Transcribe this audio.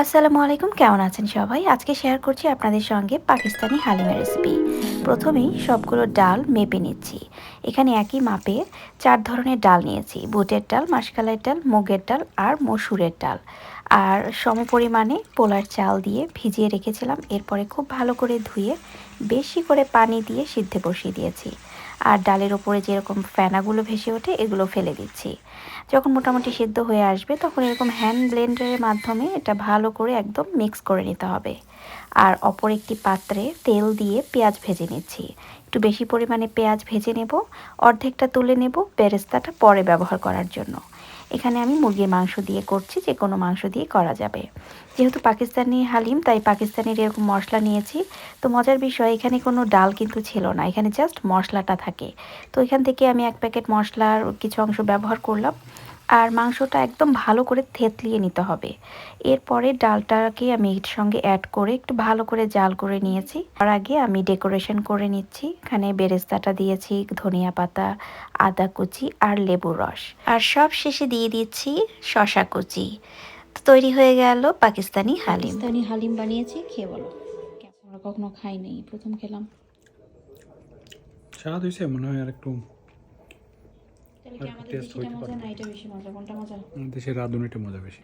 আসসালামু আলাইকুম, কেমন আছেন সবাই? আজকে শেয়ার করছি আপনাদের সঙ্গে পাকিস্তানি হালিমের রেসিপি। প্রথমেই সবগুলো ডাল মেপে নিচ্ছি। এখানে একই মাপে ৪ ধরনের ডাল নিয়েছি। বুটের ডাল, মাসকলাই ডাল, মুগের ডাল আর মসুরের ডাল। আর সমপরিমাণে পোলার চাল দিয়ে ভিজিয়ে রেখেছিলাম। এরপরে খুব ভালো করে ধুয়ে বেশি করে পানি দিয়ে সিদ্ধে বসিয়ে দিয়েছি। আর ডালের ওপরে যেরকম ফেনাগুলো ভেসে ওঠে এগুলো ফেলে দিচ্ছি। যখন মোটামুটি সিদ্ধ হয়ে আসবে তখন এরকম হ্যান্ড ব্লেন্ডারের মাধ্যমে এটা ভালো করে একদম মিক্স করে নিতে হবে। আর অপর একটি পাত্রে তেল দিয়ে পেঁয়াজ ভেজে নিচ্ছি। একটু বেশি পরিমাণে পেঁয়াজ ভেজে নেব, অর্ধেকটা তুলে নেব বেরেস্তাটা পরে ব্যবহার করার জন্য। এখানে আমি মুরগির মাংস দিয়ে করছি, যে কোনো মাংস দিয়ে করা যাবে। যেহেতু পাকিস্তানি হালিম তাই পাকিস্তানির এরকম মশলা নিয়েছি। তো মজার বিষয়, এখানে কোনো ডাল কিন্তু ছিল না, এখানে জাস্ট মশলাটা থাকে। তো এখান থেকে আমি 1 প্যাকেট মশলার কিছু অংশ ব্যবহার করলাম। আর মাংসটা একদম ভালো করে থেতলিয়ে নিতে হবে। এরপরে ডালটাকে আমি এর সঙ্গে অ্যাড করে একটু ভালো করে জাল করে নিয়েছি। তার আগে আমি ডেকোরেশন করে নিচ্ছি। এখানে বেরেস্তাটা দিয়েছি, ধনিয়া পাতা, আদা কুচি আর লেবুর রস। আর সব শেষে দিয়ে দিচ্ছি শসা কুচি। তো তৈরি হয়ে গেল পাকিস্তানি হালিম। পাকিস্তানি হালিম বানিয়েছি, খেয়ে বলো। আমরা কখনো খাই নাই, প্রথম খেলাম। স্বাদ হয়েছে মনে হয় আর একটু তাহলে কি আমাদের দেশিটা মজা না এটা বেশি মজা, কোনটা মজা? দেশের রাঁধুনিটা মজা বেশি।